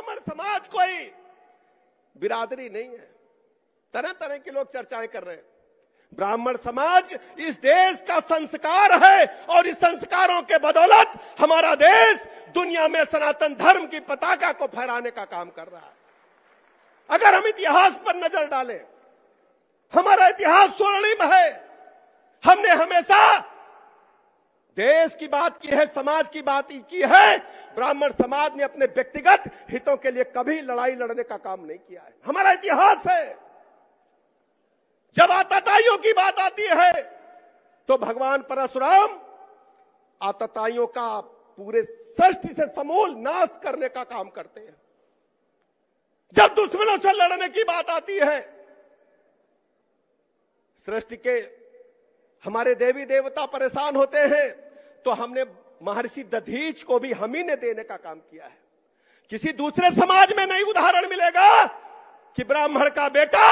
ब्राह्मण समाज कोई बिरादरी नहीं है। तरह तरह के लोग चर्चाएं कर रहे हैं। ब्राह्मण समाज इस देश का संस्कार है और इस संस्कारों के बदौलत हमारा देश दुनिया में सनातन धर्म की पताका को फहराने का काम कर रहा है। अगर हम इतिहास पर नजर डालें, हमारा इतिहास स्वर्णिम है। हमने हमेशा देश की बात की है, समाज की बात की है। ब्राह्मण समाज ने अपने व्यक्तिगत हितों के लिए कभी लड़ाई लड़ने का काम नहीं किया है। हमारा इतिहास है। जब आतताइयों की बात आती है तो भगवान परशुराम आतताइयों का पूरे सृष्टि से समूल नाश करने का काम करते हैं। जब दुश्मनों से लड़ने की बात आती है, सृष्टि के हमारे देवी देवता परेशान होते हैं तो हमने महर्षि दधीच को भी हम ही ने देने का काम किया है। किसी दूसरे समाज में नहीं उदाहरण मिलेगा कि ब्राह्मण का बेटा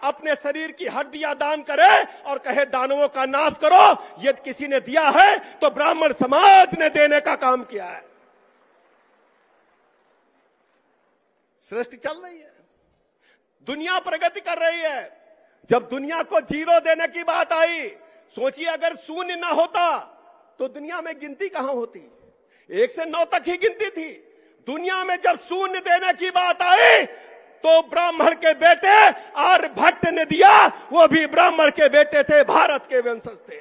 अपने शरीर की हड्डियां दान करे और कहे दानवों का नाश करो। यदि किसी ने दिया है तो ब्राह्मण समाज ने देने का काम किया है। सृष्टि चल रही है, दुनिया प्रगति कर रही है। जब दुनिया को जीरो देने की बात आई, सोचिए अगर शून्य ना होता तो दुनिया में गिनती कहां होती। 1 से 9 तक ही गिनती थी। दुनिया में जब शून्य देने की बात आई तो ब्राह्मण के बेटे आर्यभट्ट ने दिया। वो भी ब्राह्मण के बेटे थे, भारत के वंशज थे।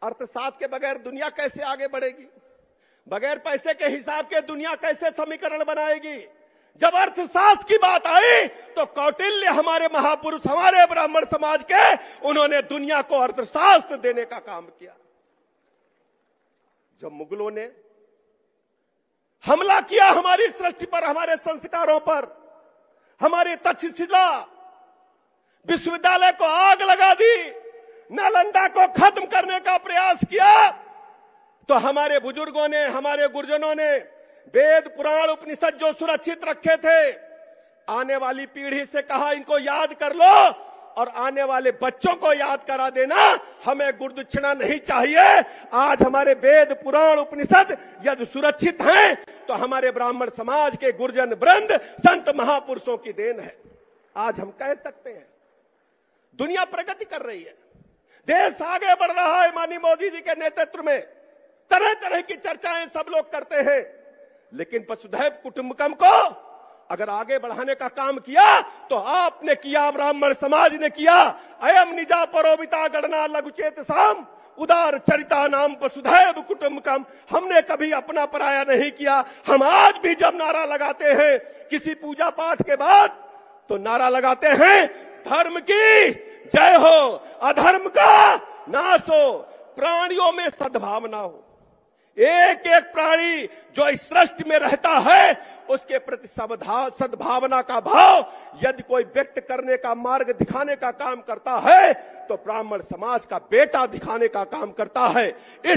अर्थशास्त्र के बगैर दुनिया कैसे आगे बढ़ेगी? बगैर पैसे के हिसाब के दुनिया कैसे समीकरण बनाएगी? जब अर्थशास्त्र की बात आई तो कौटिल्य हमारे महापुरुष, हमारे ब्राह्मण समाज के, उन्होंने दुनिया को अर्थशास्त्र देने का काम किया। जब मुगलों ने हमला किया हमारी सृष्टि पर, हमारे संस्कारों पर, हमारी तक्षशिला विश्वविद्यालय को आग लगा दी, नालंदा को खत्म करने का प्रयास किया, तो हमारे बुजुर्गों ने, हमारे गुरुजनों ने वेद पुराण उपनिषद जो सुरक्षित रखे थे, आने वाली पीढ़ी से कहा इनको याद कर लो और आने वाले बच्चों को याद करा देना। हमें गुरुदक्षिणा नहीं चाहिए। आज हमारे वेद पुराण उपनिषद यदि सुरक्षित हैं तो हमारे ब्राह्मण समाज के गुरुजन वृंद, संत महापुरुषों की देन है। आज हम कह सकते हैं दुनिया प्रगति कर रही है, देश आगे बढ़ रहा है। माननीय मोदी जी के नेतृत्व में तरह तरह की चर्चाएं सब लोग करते हैं, लेकिन वसुधैव कुटुंबकम को अगर आगे बढ़ाने का काम किया तो आपने किया, ब्राह्मण समाज ने किया। अयम निजा परोविता गणना लघुचेत साम उदार चरिता नाम वसुधैव कुटुंबकम। हमने कभी अपना पराया नहीं किया। हम आज भी जब नारा लगाते हैं किसी पूजा पाठ के बाद तो नारा लगाते हैं धर्म की जय हो, अधर्म का नाश हो, प्राणियों में सद्भावना हो। एक एक प्राणी जो इस सृष्टि में रहता है उसके प्रति सद्भावना का भाव यदि कोई व्यक्त करने का, मार्ग दिखाने का काम करता है तो ब्राह्मण समाज का बेटा दिखाने का काम करता है। इसलिए